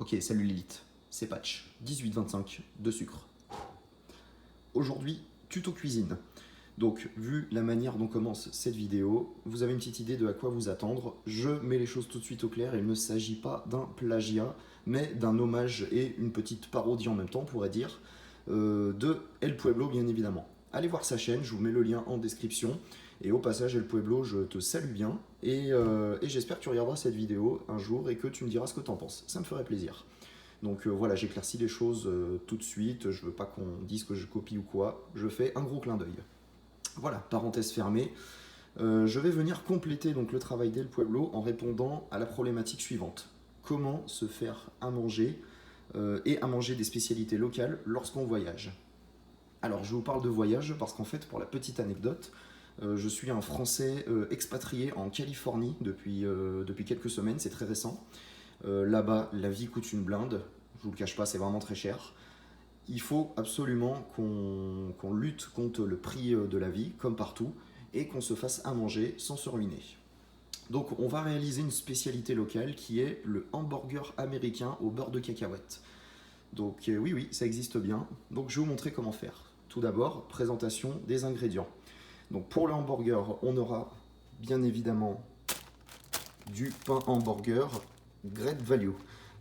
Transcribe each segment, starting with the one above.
Ok, salut l'élite, c'est Patch, 18-25 de sucre. Aujourd'hui, tuto cuisine. Donc, vu la manière dont commence cette vidéo, vous avez une petite idée de à quoi vous attendre. Je mets les choses tout de suite au clair, il ne s'agit pas d'un plagiat, mais d'un hommage et une petite parodie en même temps, on pourrait dire, de El Pueblo, bien évidemment. Allez voir sa chaîne, je vous mets le lien en description. Et au passage, El Pueblo, je te salue bien. Et j'espère que tu regarderas cette vidéo un jour et que tu me diras ce que tu en penses. Ça me ferait plaisir. Donc voilà, j'éclaircis les choses tout de suite. Je veux pas qu'on dise que je copie ou quoi. Je fais un gros clin d'œil. Voilà, parenthèse fermée. Je vais venir compléter donc le travail d'El Pueblo en répondant à la problématique suivante. Comment se faire à manger et à manger des spécialités locales lorsqu'on voyage. Alors je vous parle de voyage parce qu'en fait, pour la petite anecdote, je suis un Français expatrié en Californie depuis quelques semaines, c'est très récent. Là-bas, la vie coûte une blinde, je vous le cache pas, c'est vraiment très cher. Il faut absolument qu'on lutte contre le prix de la vie, comme partout, et qu'on se fasse à manger sans se ruiner. Donc on va réaliser une spécialité locale qui est le hamburger américain au beurre de cacahuète. Donc oui, ça existe bien. Donc je vais vous montrer comment faire. Tout d'abord, présentation des ingrédients. Donc pour le hamburger, on aura bien évidemment du pain hamburger Great Value.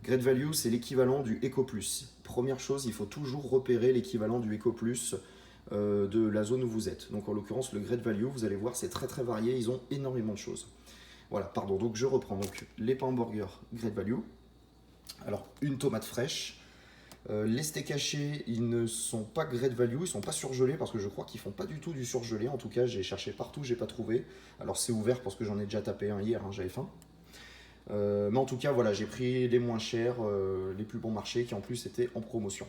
Great Value, c'est l'équivalent du Eco Plus. Première chose, il faut toujours repérer l'équivalent du Eco Plus de la zone où vous êtes. Donc en l'occurrence, le Great Value, vous allez voir, c'est très varié, ils ont énormément de choses. Voilà, pardon, donc je reprends. Donc les pains hamburger Great Value. Alors une tomate fraîche. Les steaks hachés, ils ne sont pas Great Value, ils ne sont pas surgelés parce que je crois qu'ils font pas du tout du surgelé. En tout cas, j'ai cherché partout, j'ai pas trouvé. Alors c'est ouvert parce que j'en ai déjà tapé un hier, j'avais faim. Mais en tout cas, voilà, j'ai pris les moins chers, les plus bons marchés qui en plus étaient en promotion.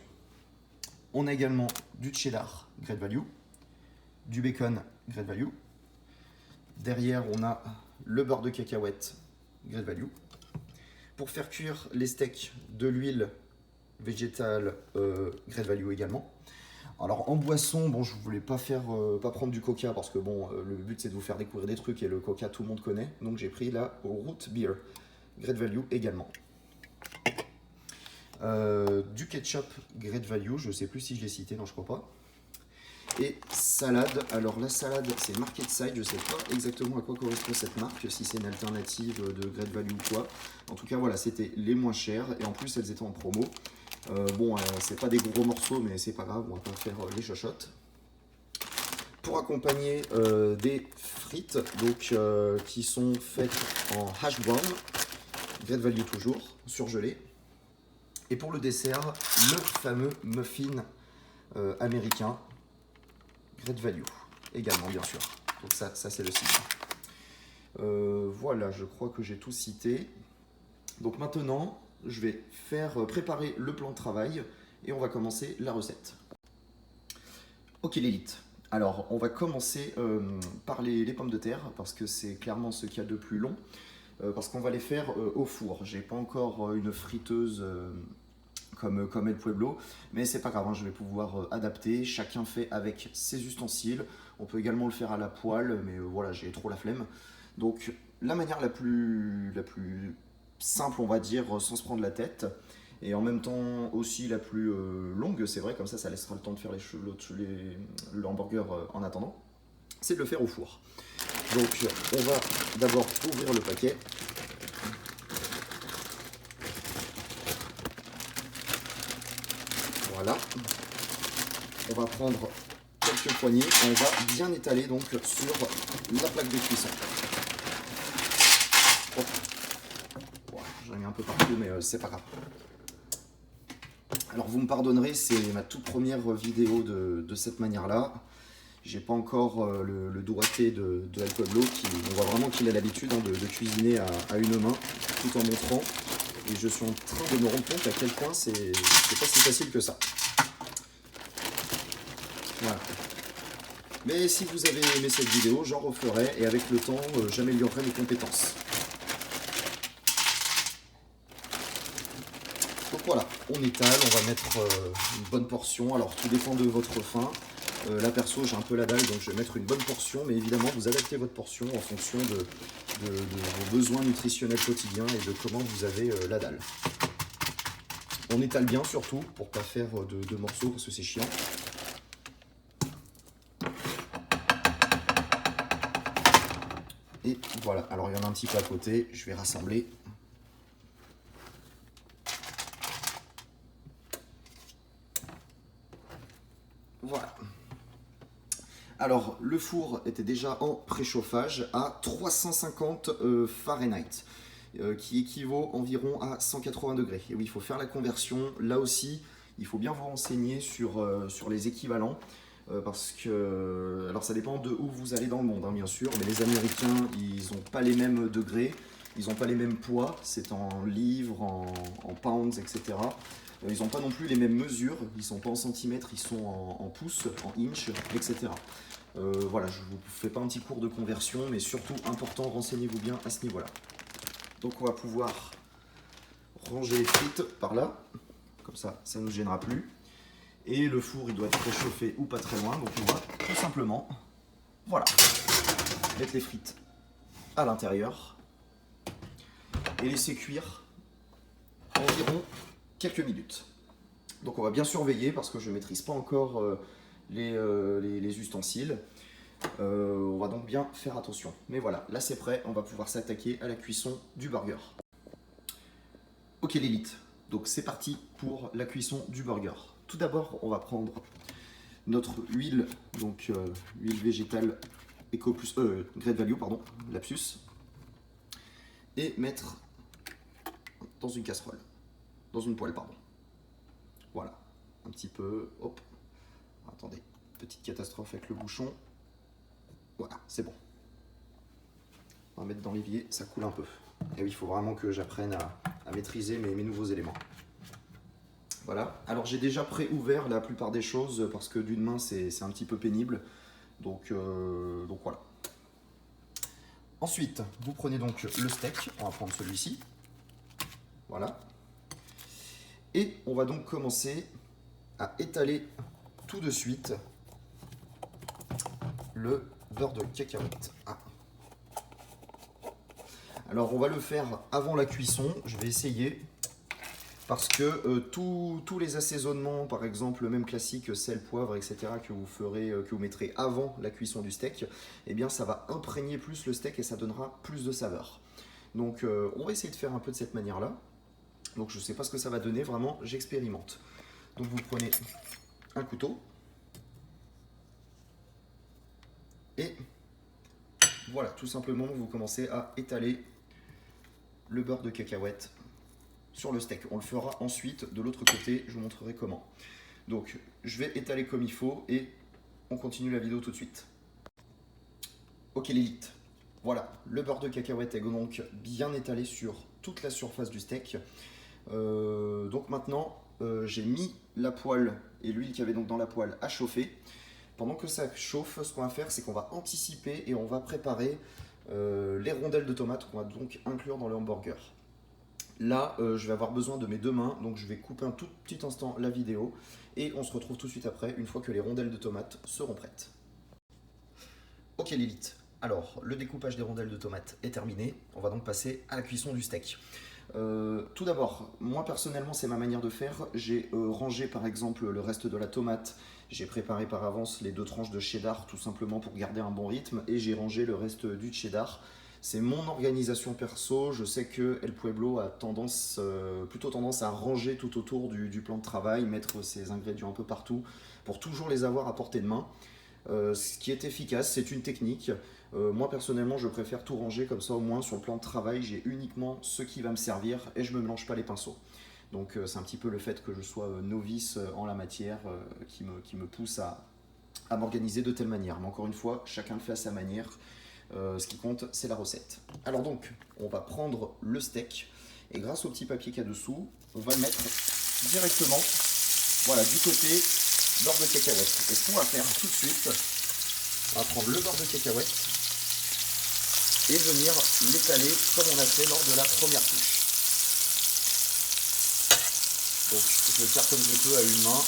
On a également du cheddar Great Value, du bacon Great Value. Derrière, on a le beurre de cacahuète Great Value. Pour faire cuire les steaks, de l'huile végétale Great Value également. Alors en boisson, bon, je voulais pas prendre du coca parce que bon, le but c'est de vous faire découvrir des trucs et le coca tout le monde connaît. Donc j'ai pris la Root Beer Great Value également. Du ketchup Great Value, je sais plus si je l'ai cité, non je crois pas. Et salade, alors la salade c'est Market Side, je sais pas exactement à quoi correspond cette marque, si c'est une alternative de Great Value ou quoi. En tout cas voilà, c'était les moins chères et en plus elles étaient en promo. Bon, c'est pas des gros morceaux, mais c'est pas grave, on va pas faire les chochottes. Pour accompagner des frites, donc qui sont faites en hash brown, Great Value toujours, surgelé. Et pour le dessert, le fameux muffin américain, Great Value, également bien sûr. Donc ça c'est le site. Voilà, je crois que j'ai tout cité. Donc maintenant, je vais préparer le plan de travail et on va commencer la recette. Ok l'élite, alors on va commencer par les pommes de terre parce que c'est clairement ce qu'il y a de plus long parce qu'on va les faire au four. J'ai pas encore une friteuse comme El Pueblo, mais c'est pas grave, hein, je vais pouvoir adapter. Chacun fait avec ses ustensiles. On peut également le faire à la poêle, mais voilà, j'ai trop la flemme. Donc la manière la plus simple, on va dire, sans se prendre la tête, et en même temps aussi la plus longue, c'est vrai, comme ça laissera le temps de faire le hamburger en attendant, c'est de le faire au four. Donc on va d'abord ouvrir le paquet. Voilà. On va prendre quelques poignées et on va bien étaler donc sur la plaque de cuisson. J'en ai mis un peu partout, mais c'est pas grave. Alors vous me pardonnerez, c'est ma toute première vidéo de cette manière-là. J'ai pas encore le doigté de El Pueblo, on voit vraiment qu'il a l'habitude de cuisiner à une main, tout en montrant. Et je suis en train de me rendre compte à quel point c'est pas si facile que ça. Voilà. Mais si vous avez aimé cette vidéo, j'en referai et avec le temps, j'améliorerai mes compétences. Donc voilà, on étale, on va mettre une bonne portion. Alors tout dépend de votre faim. Là perso, j'ai un peu la dalle, donc je vais mettre une bonne portion. Mais évidemment, vous adaptez votre portion en fonction de vos besoins nutritionnels quotidiens et de comment vous avez la dalle. On étale bien surtout pour pas faire de morceaux parce que c'est chiant. Et voilà, alors il y en a un petit peu à côté, je vais rassembler. Voilà. Alors, le four était déjà en préchauffage à 350 Fahrenheit, qui équivaut environ à 180 degrés. Et oui, il faut faire la conversion. Là aussi, il faut bien vous renseigner sur les équivalents, parce que, alors ça dépend de où vous allez dans le monde, hein, bien sûr, mais les Américains, ils n'ont pas les mêmes degrés, ils n'ont pas les mêmes poids, c'est en livres, en pounds, etc. Ils n'ont pas non plus les mêmes mesures, ils ne sont pas en centimètres, ils sont en pouces, en inches, etc. Voilà, je ne vous fais pas un petit cours de conversion, mais surtout important, renseignez-vous bien à ce niveau-là. Donc on va pouvoir ranger les frites par là, comme ça, ça ne nous gênera plus. Et le four, il doit être préchauffé ou pas très loin, donc on va tout simplement, voilà, mettre les frites à l'intérieur et laisser cuire environ quelques minutes. Donc on va bien surveiller parce que je ne maîtrise pas encore les ustensiles. On va donc bien faire attention. Mais voilà, là c'est prêt, on va pouvoir s'attaquer à la cuisson du burger. Ok l'élite, donc c'est parti pour la cuisson du burger. Tout d'abord, on va prendre notre huile, donc huile végétale Eco Plus, Great Value, pardon, lapsus, et mettre dans une casserole, dans une poêle, pardon. Voilà, un petit peu, hop, attendez, petite catastrophe avec le bouchon. Voilà, c'est bon. On va mettre dans l'évier, ça coule un peu. Et oui, il faut vraiment que j'apprenne à maîtriser mes nouveaux éléments. Voilà, alors j'ai déjà pré-ouvert la plupart des choses parce que d'une main c'est un petit peu pénible. Donc voilà. Ensuite, vous prenez donc le steak, on va prendre celui-ci. Voilà. Et on va donc commencer à étaler tout de suite le beurre de cacahuète. Ah. Alors on va le faire avant la cuisson, je vais essayer. Parce que tous les assaisonnements, par exemple, même classique, sel, poivre, etc., que vous mettrez avant la cuisson du steak, eh bien ça va imprégner plus le steak et ça donnera plus de saveur. Donc on va essayer de faire un peu de cette manière-là. Donc je ne sais pas ce que ça va donner, vraiment, j'expérimente. Donc vous prenez un couteau. Et voilà, tout simplement, vous commencez à étaler le beurre de cacahuète sur le steak. On le fera ensuite de l'autre côté, je vous montrerai comment. Donc je vais étaler comme il faut et on continue la vidéo tout de suite. Ok l'élite, voilà, le beurre de cacahuète est donc bien étalé sur toute la surface du steak. Donc maintenant j'ai mis la poêle et l'huile qu'il y avait donc dans la poêle à chauffer. Pendant que ça chauffe, ce qu'on va faire c'est qu'on va anticiper et on va préparer les rondelles de tomates qu'on va donc inclure dans le hamburger. Là, je vais avoir besoin de mes deux mains, donc je vais couper un tout petit instant la vidéo et on se retrouve tout de suite après, une fois que les rondelles de tomates seront prêtes. Ok l'élite, alors le découpage des rondelles de tomates est terminé, on va donc passer à la cuisson du steak. Tout d'abord, moi personnellement c'est ma manière de faire, j'ai rangé par exemple le reste de la tomate, j'ai préparé par avance les 2 tranches de cheddar tout simplement pour garder un bon rythme et j'ai rangé le reste du cheddar. C'est mon organisation perso, je sais que El Pueblo a plutôt tendance à ranger tout autour du plan de travail, mettre ses ingrédients un peu partout pour toujours les avoir à portée de main. Ce qui est efficace, c'est une technique. Moi personnellement je préfère tout ranger comme ça, au moins sur le plan de travail j'ai uniquement ce qui va me servir et je ne me mélange pas les pinceaux. Donc c'est un petit peu le fait que je sois novice en la matière qui me pousse à m'organiser de telle manière. Mais encore une fois, chacun le fait à sa manière. Ce qui compte, c'est la recette. Alors donc, on va prendre le steak et grâce au petit papier qu'il y a dessous, on va le mettre directement, voilà, du côté beurre de cacahuète. Et ce qu'on va faire tout de suite, on va prendre le beurre de cacahuète et venir l'étaler comme on a fait lors de la première couche. Donc, je vais le faire comme je peux à une main,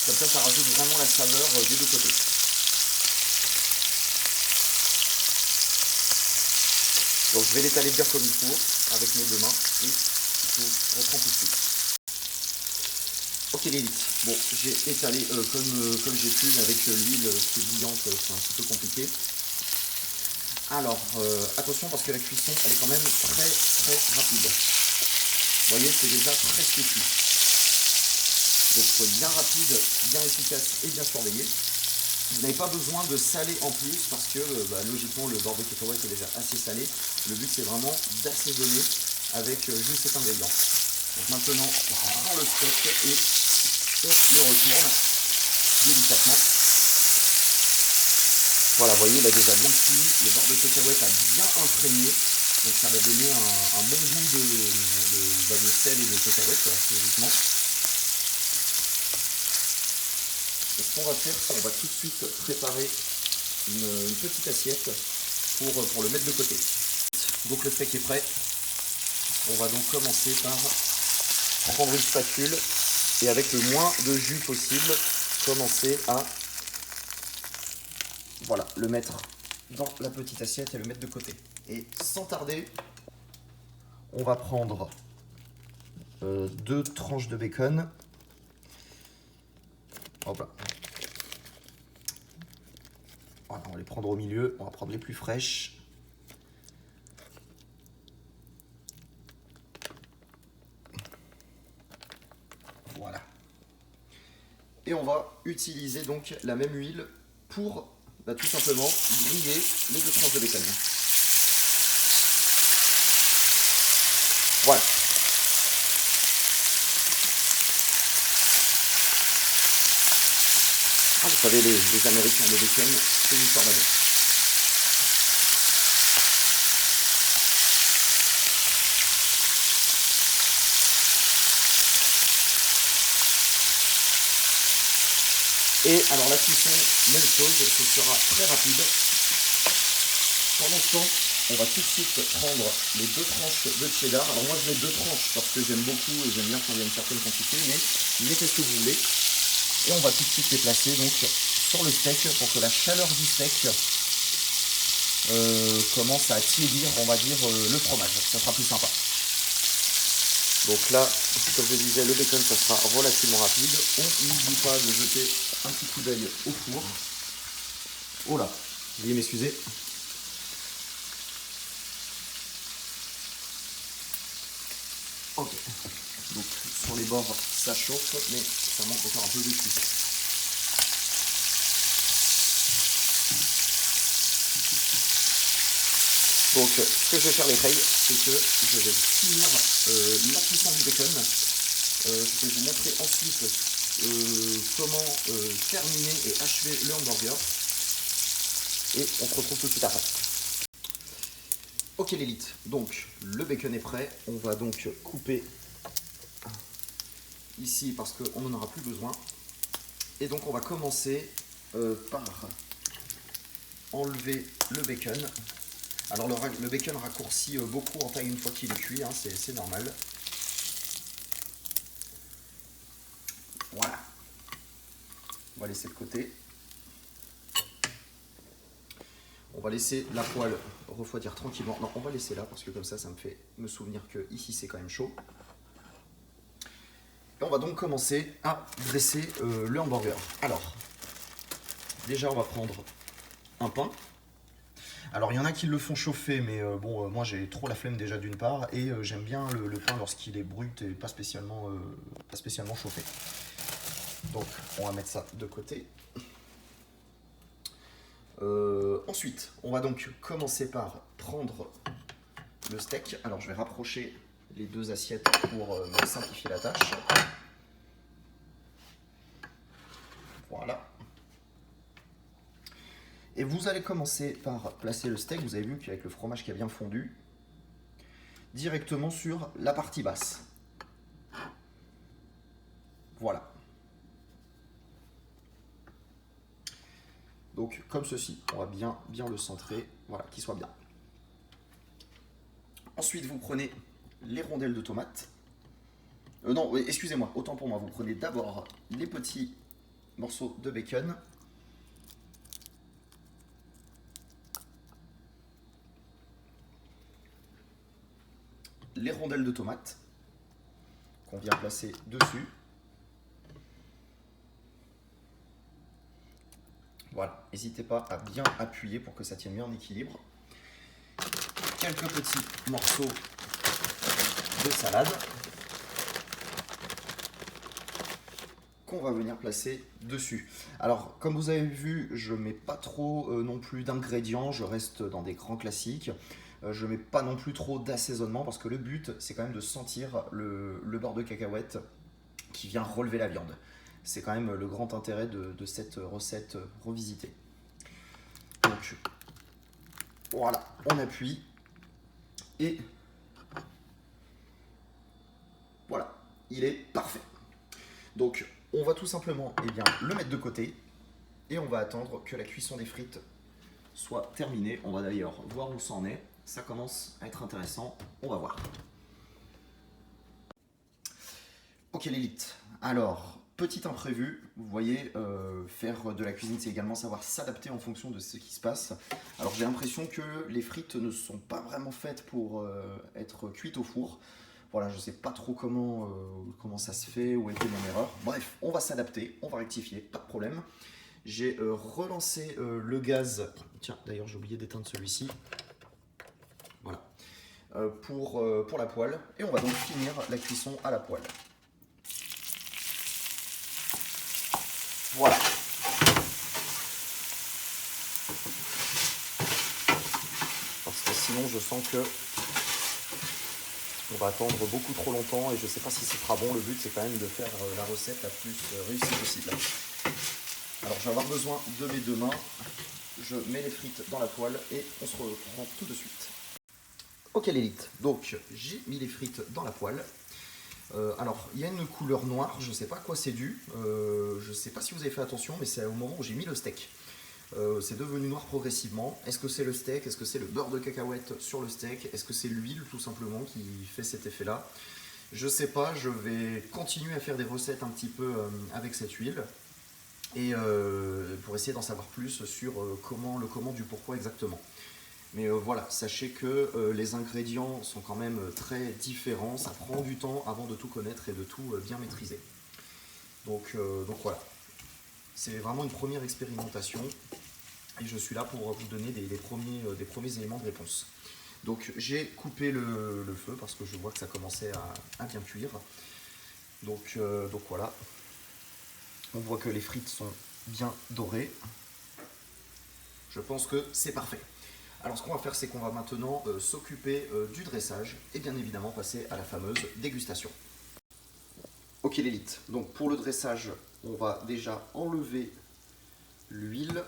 comme ça rajoute vraiment la saveur des deux côtés. Donc je vais l'étaler bien comme il faut avec mes deux mains et je reprends tout de suite. Ok l'élite, bon j'ai étalé comme j'ai pu, mais avec l'huile qui est bouillante, c'est un petit peu compliqué. Alors attention parce que la cuisson elle est quand même très rapide. Vous voyez, c'est déjà presque cuit. Donc bien rapide, bien efficace et bien surveillé. Vous n'avez pas besoin de saler en plus parce que logiquement le beurre de cacahuète est déjà assez salé. Le but c'est vraiment d'assaisonner avec juste cet ingrédient. Donc maintenant on prend le steak et on le retourne délicatement. Voilà, vous voyez, il a déjà bien cuit, le beurre de cacahuète a bien imprégné, donc ça va donner un bon goût de sel et de cacahuète, logiquement. Et ce qu'on va faire, c'est qu'on va tout de suite préparer une petite assiette pour le mettre de côté. Donc le steak est prêt. On va donc commencer par prendre une spatule et avec le moins de jus possible, commencer à le mettre dans la petite assiette et le mettre de côté. Et sans tarder, on va prendre 2 tranches de bacon. Hop là. Voilà, on va les prendre au milieu, on va prendre les plus fraîches. Voilà. Et on va utiliser donc la même huile pour tout simplement griller les 2 tranches de bacon. Voilà. Ah, vous savez, les Américains, le bacon, c'est une histoire d'amour. Et alors la cuisson, même chose, ce sera très rapide. Pendant ce temps, on va tout de suite prendre les 2 tranches de cheddar. Alors moi je mets 2 tranches parce que j'aime beaucoup et j'aime bien quand il y a une certaine quantité, mais mettez ce que vous voulez. Et on va tout de suite les placer donc sur le steak pour que la chaleur du steak commence à tiédir, on va dire, le fromage. Ça sera plus sympa. Donc là, comme je disais, le bacon, ça sera relativement rapide. On n'oublie pas de jeter un petit coup d'œil au four. Oh là, veuillez m'excuser. Ok, donc sur les bords, ça chauffe, mais ça manque encore un peu de cuisson. Donc ce que je vais faire les rails, c'est que je vais finir la cuisson du bacon. Je vais vous montrer ensuite comment terminer et achever le hamburger. Et on se retrouve tout de suite après. Ok l'élite, donc le bacon est prêt. On va donc couper ici parce qu'on n'en aura plus besoin. Et donc on va commencer par enlever le bacon. Alors le bacon raccourcit beaucoup en taille une fois qu'il est cuit, hein, c'est normal. Voilà. On va laisser de côté. On va laisser la poêle refroidir tranquillement. Non, on va laisser là parce que comme ça me fait me souvenir que ici c'est quand même chaud. Et on va donc commencer à dresser le hamburger. Alors, déjà on va prendre un pain. Alors il y en a qui le font chauffer, mais bon, moi j'ai trop la flemme déjà d'une part, et j'aime bien le pain lorsqu'il est brut et pas spécialement chauffé. Donc on va mettre ça de côté. Ensuite, on va donc commencer par prendre le steak. Alors je vais rapprocher les 2 assiettes pour me simplifier la tâche. Voilà. Et vous allez commencer par placer le steak, vous avez vu qu'avec le fromage qui a bien fondu, directement sur la partie basse. Voilà. Donc comme ceci, on va bien le centrer, voilà, qu'il soit bien. Ensuite, vous prenez les rondelles de tomates. Non, excusez-moi, autant pour moi, vous prenez d'abord les petits morceaux de bacon. Les rondelles de tomates qu'on vient placer dessus. Voilà, n'hésitez pas à bien appuyer pour que ça tienne bien en équilibre. Quelques petits morceaux de salade qu'on va venir placer dessus. Alors, comme vous avez vu, je ne mets pas trop non plus d'ingrédients, je reste dans des grands classiques. Je ne mets pas non plus trop d'assaisonnement parce que le but, c'est quand même de sentir le beurre de cacahuète qui vient relever la viande. C'est quand même le grand intérêt de cette recette revisitée. Donc, voilà, on appuie et voilà, il est parfait. Donc, on va tout simplement le mettre de côté et on va attendre que la cuisson des frites soit terminée. On va d'ailleurs voir où ça en est. Ça commence à être intéressant. On va voir. Ok l'élite. Alors, petit imprévu, vous voyez, faire de la cuisine, c'est également savoir s'adapter en fonction de ce qui se passe. Alors j'ai l'impression que les frites ne sont pas vraiment faites pour être cuites au four. Voilà, je ne sais pas trop comment ça se fait, où était mon erreur. Bref, on va s'adapter, on va rectifier, pas de problème. J'ai relancé le gaz. Tiens, d'ailleurs, j'ai oublié d'éteindre celui-ci. Voilà. Pour la poêle. Et on va donc finir la cuisson à la poêle. Voilà. Parce que sinon, je sens que on va attendre beaucoup trop longtemps et je ne sais pas si ce sera bon. Le but, c'est quand même de faire la recette la plus réussie possible. Alors, je vais avoir besoin de mes deux mains. Je mets les frites dans la poêle et on se reprend tout de suite. Ok l'élite, donc j'ai mis les frites dans la poêle. Alors, il y a une couleur noire, je ne sais pas à quoi c'est dû. Je ne sais pas si vous avez fait attention, mais c'est au moment où j'ai mis le steak. C'est devenu noir progressivement. Est-ce que c'est le steak? Est-ce que c'est le beurre de cacahuète sur le steak? Est-ce que c'est l'huile tout simplement qui fait cet effet-là? Je sais pas, je vais continuer à faire des recettes un petit peu avec cette huile. Et pour essayer d'en savoir plus sur le comment du pourquoi exactement. Mais voilà, sachez que les ingrédients sont quand même très différents. Ça prend du temps avant de tout connaître et de tout bien maîtriser. Donc voilà. C'est vraiment une première expérimentation et je suis là pour vous donner des premiers éléments de réponse. Donc j'ai coupé le feu parce que je vois que ça commençait à bien cuire. Donc voilà. On voit que les frites sont bien dorées. Je pense que c'est parfait. Alors ce qu'on va faire, c'est qu'on va maintenant s'occuper du dressage et bien évidemment passer à la fameuse dégustation. Ok l'élite, donc pour le dressage, on va déjà enlever l'huile.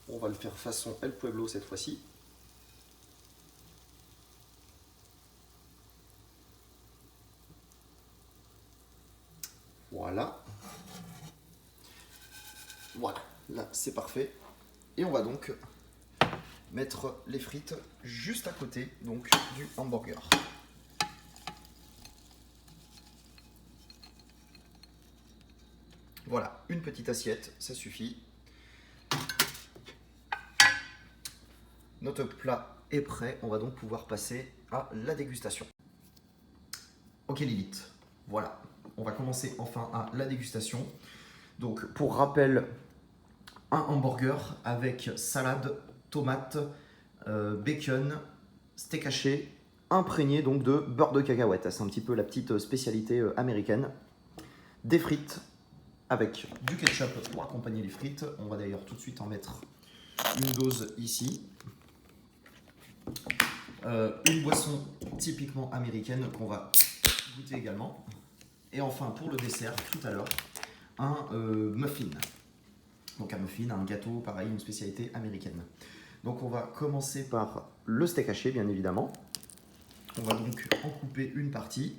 On va le faire façon El Pueblo cette fois-ci. Voilà. Voilà, là c'est parfait. Et on va donc mettre les frites juste à côté donc, du hamburger. Voilà, une petite assiette, ça suffit. Notre plat est prêt, on va donc pouvoir passer à la dégustation. Ok Lilith, voilà, on va commencer enfin à la dégustation. Donc pour rappel, un hamburger avec salade, tomate, bacon, steak haché, imprégné donc de beurre de cacahuète. C'est un petit peu la petite spécialité américaine. Des frites avec du ketchup pour accompagner les frites. On va d'ailleurs tout de suite en mettre une dose ici. Une boisson typiquement américaine qu'on va goûter également. Et enfin pour le dessert, tout à l'heure, un muffin. Donc un muffin, un gâteau, pareil, une spécialité américaine. Donc on va commencer par le steak haché, bien évidemment. On va donc en couper une partie.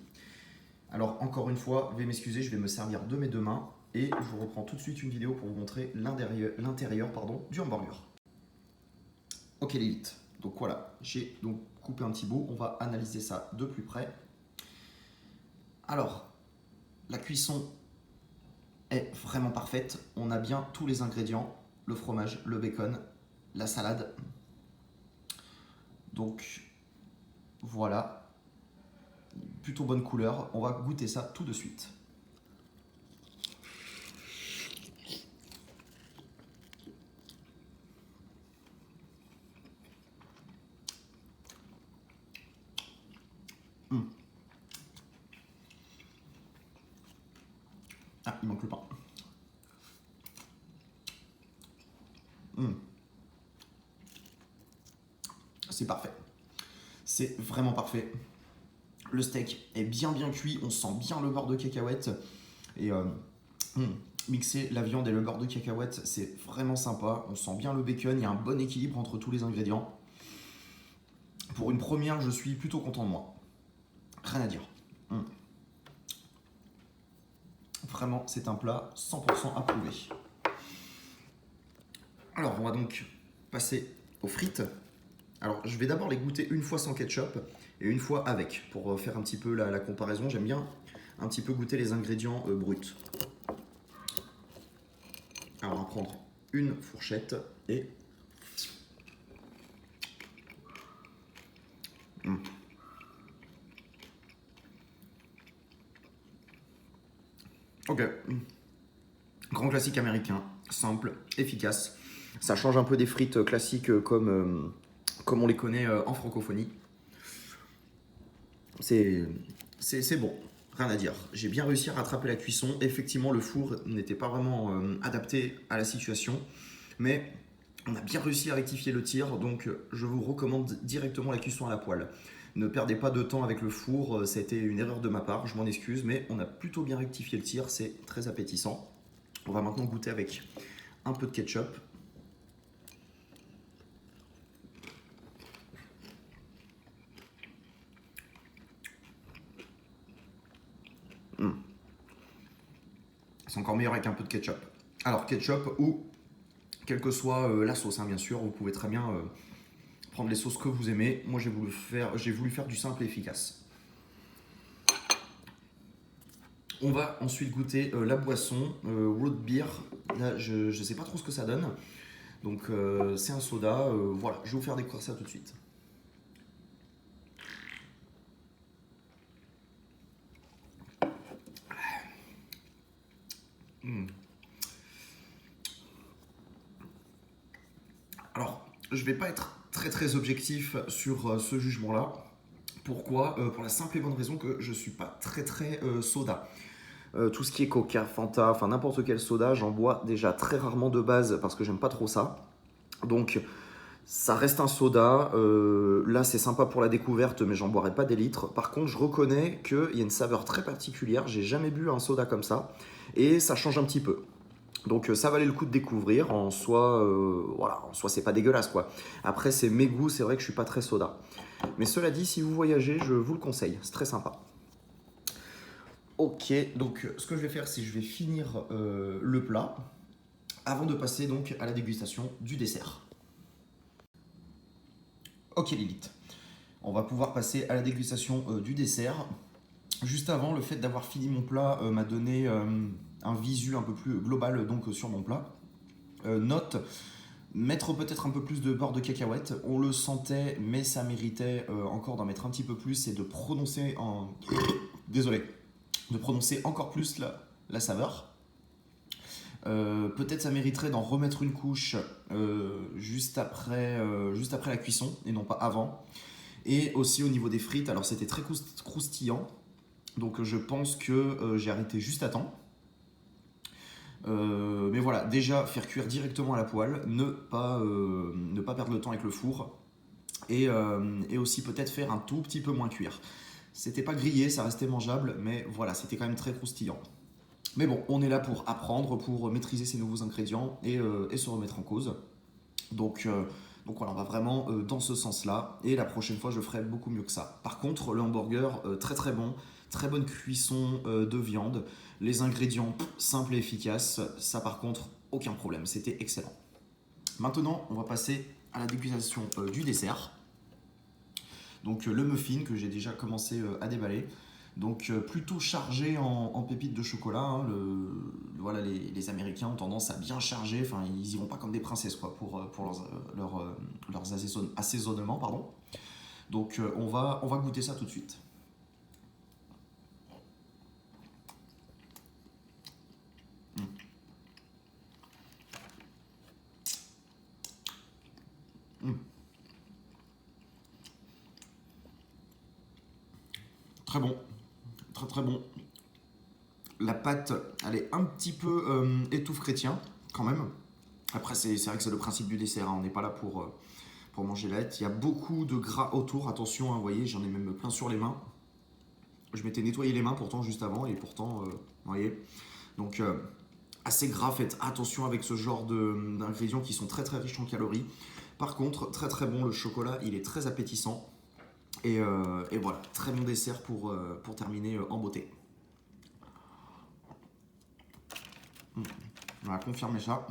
Alors encore une fois, veuillez m'excuser, je vais me servir de mes deux mains et je vous reprends tout de suite une vidéo pour vous montrer l'intérieur du hamburger. Ok l'élite, donc voilà, j'ai donc coupé un petit bout, on va analyser ça de plus près. Alors, la cuisson est vraiment parfaite, on a bien tous les ingrédients, le fromage, le bacon, la salade. Donc voilà, plutôt bonne couleur, on va goûter ça tout de suite. Mmh. Ah, il manque le pain. Mmh. C'est parfait. C'est vraiment parfait. Le steak est bien cuit, on sent bien le beurre de cacahuète. Et mixer la viande et le beurre de cacahuète, c'est vraiment sympa. On sent bien le bacon, il y a un bon équilibre entre tous les ingrédients. Pour une première, je suis plutôt content de moi. Rien à dire. Vraiment, c'est un plat 100% approuvé. Alors, on va donc passer aux frites. Alors, je vais d'abord les goûter une fois sans ketchup et une fois avec, pour faire un petit peu la comparaison. J'aime bien un petit peu goûter les ingrédients bruts. Alors, on va prendre une fourchette et... Ok. Grand classique américain, simple, efficace. Ça change un peu des frites classiques comme on les connaît en francophonie. C'est bon, rien à dire. J'ai bien réussi à rattraper la cuisson. Effectivement, le four n'était pas vraiment adapté à la situation, mais on a bien réussi à rectifier le tir, donc je vous recommande directement la cuisson à la poêle. Ne perdez pas de temps avec le four, ça a été une erreur de ma part, je m'en excuse, mais on a plutôt bien rectifié le tir, c'est très appétissant. On va maintenant goûter avec un peu de ketchup. C'est encore meilleur avec un peu de ketchup. Alors ketchup ou quelle que soit la sauce, hein, bien sûr, vous pouvez très bien prendre les sauces que vous aimez. Moi j'ai voulu faire du simple et efficace. On va ensuite goûter la boisson, root beer. Là je ne sais pas trop ce que ça donne. Donc c'est un soda, voilà, je vais vous faire découvrir ça tout de suite. Alors, je vais pas être très objectif sur ce jugement-là. Pourquoi Pour la simple et bonne raison que je suis pas très soda. Tout ce qui est Coca, Fanta, enfin n'importe quel soda, j'en bois déjà très rarement de base parce que j'aime pas trop ça. Donc ça reste un soda. Là c'est sympa pour la découverte, mais j'en boirai pas des litres. Par contre, je reconnais qu'il y a une saveur très particulière. J'ai jamais bu un soda comme ça et ça change un petit peu. Donc ça valait le coup de découvrir. En soi, voilà, en soi c'est pas dégueulasse quoi. Après c'est mes goûts, c'est vrai que je suis pas très soda. Mais cela dit, si vous voyagez, je vous le conseille, c'est très sympa. Ok, donc ce que je vais faire, c'est que je vais finir le plat avant de passer donc à la dégustation du dessert. Ok Lilith, on va pouvoir passer à la dégustation du dessert. Juste avant, le fait d'avoir fini mon plat m'a donné un visu un peu plus global donc sur mon plat. Note, mettre peut-être un peu plus de beurre de cacahuète, on le sentait, mais ça méritait encore d'en mettre un petit peu plus et de prononcer en... Désolé, de prononcer encore plus la saveur. Peut-être ça mériterait d'en remettre une couche juste après la cuisson et non pas avant. Et aussi au niveau des frites, alors c'était très croustillant, donc je pense que j'ai arrêté juste à temps. Mais voilà, déjà faire cuire directement à la poêle, ne pas perdre le temps avec le four, et aussi peut-être faire un tout petit peu moins cuire. C'était pas grillé, ça restait mangeable, mais voilà, c'était quand même très croustillant. Mais bon, on est là pour apprendre, pour maîtriser ces nouveaux ingrédients et se remettre en cause. Donc voilà, on va vraiment dans ce sens-là. Et la prochaine fois, je ferai beaucoup mieux que ça. Par contre, le hamburger, très bon. Très bonne cuisson de viande. Les ingrédients simples et efficaces. Ça, par contre, aucun problème. C'était excellent. Maintenant, on va passer à la dégustation du dessert. Donc le muffin que j'ai déjà commencé à déballer. Donc plutôt chargé en pépites de chocolat. Hein. Voilà, les Américains ont tendance à bien charger. Enfin, ils iront pas comme des princesses quoi, pour leurs assaisonnements. Pardon. Donc on va goûter ça tout de suite. Très bon, très très bon. La pâte, elle est un petit peu étouffe chrétien, quand même. Après, c'est vrai que c'est le principe du dessert, hein. On n'est pas là pour manger light. Il y a beaucoup de gras autour, attention, hein, vous voyez, j'en ai même plein sur les mains. Je m'étais nettoyé les mains pourtant juste avant, et pourtant, vous voyez. Donc, assez gras, faites attention avec ce genre d'ingrédients qui sont très très riches en calories. Par contre, très très bon, le chocolat, il est très appétissant. Et voilà, très bon dessert pour terminer en beauté. On va confirmer ça.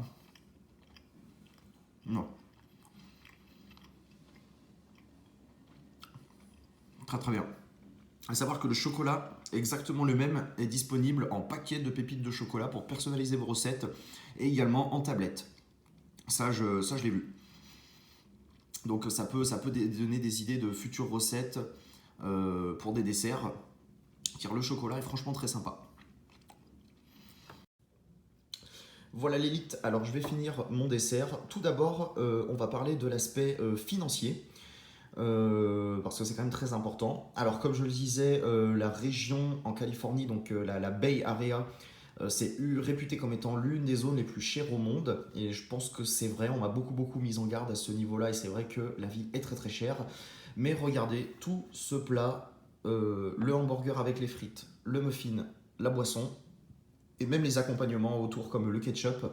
Non. Très très bien. À savoir que le chocolat, exactement le même, est disponible en paquet de pépites de chocolat pour personnaliser vos recettes et également en tablette. Ça, je l'ai vu. Donc ça peut donner des idées de futures recettes pour des desserts, car le chocolat est franchement très sympa. Voilà l'élite, alors je vais finir mon dessert. Tout d'abord, on va parler de l'aspect financier. Parce que c'est quand même très important. Alors comme je le disais, la région en Californie, donc la Bay Area, c'est réputé comme étant l'une des zones les plus chères au monde. Et je pense que c'est vrai, on m'a beaucoup mis en garde à ce niveau-là. Et c'est vrai que la vie est très très chère. Mais regardez, tout ce plat, le hamburger avec les frites, le muffin, la boisson, et même les accompagnements autour comme le ketchup,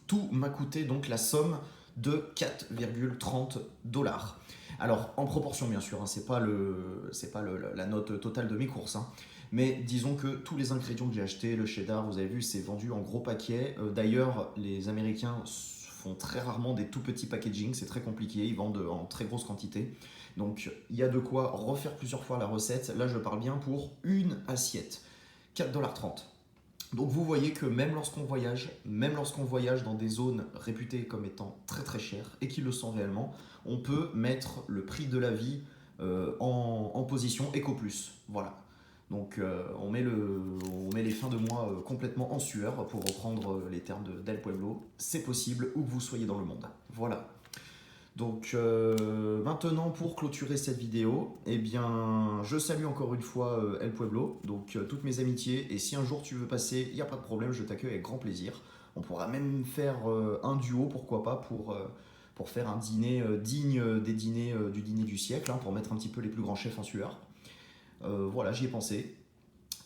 tout m'a coûté donc la somme de 4,30 $. Alors, en proportion bien sûr, hein, c'est pas la note totale de mes courses, hein, mais disons que tous les ingrédients que j'ai achetés, le cheddar, vous avez vu, c'est vendu en gros paquets. D'ailleurs, les Américains font très rarement des tout petits packaging, c'est très compliqué, ils vendent en très grosse quantité. Donc, il y a de quoi refaire plusieurs fois la recette. Là, je parle bien pour une assiette, 4,30 $. Donc vous voyez que même lorsqu'on voyage dans des zones réputées comme étant très très chères et qui le sont réellement, on peut mettre le prix de la vie en position Eco+. Voilà. Donc on met les fins de mois complètement en sueur, pour reprendre les termes d'El Pueblo. C'est possible où que vous soyez dans le monde. Voilà. Donc maintenant, pour clôturer cette vidéo, eh bien, je salue encore une fois El Pueblo, donc toutes mes amitiés, et si un jour tu veux passer, il n'y a pas de problème, je t'accueille avec grand plaisir. On pourra même faire un duo, pourquoi pas, pour faire un dîner digne des dîners du dîner du siècle, hein, pour mettre un petit peu les plus grands chefs en sueur. Voilà, j'y ai pensé.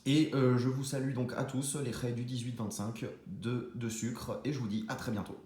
Et je vous salue donc à tous, les raies du 18-25 de sucre, et je vous dis à très bientôt.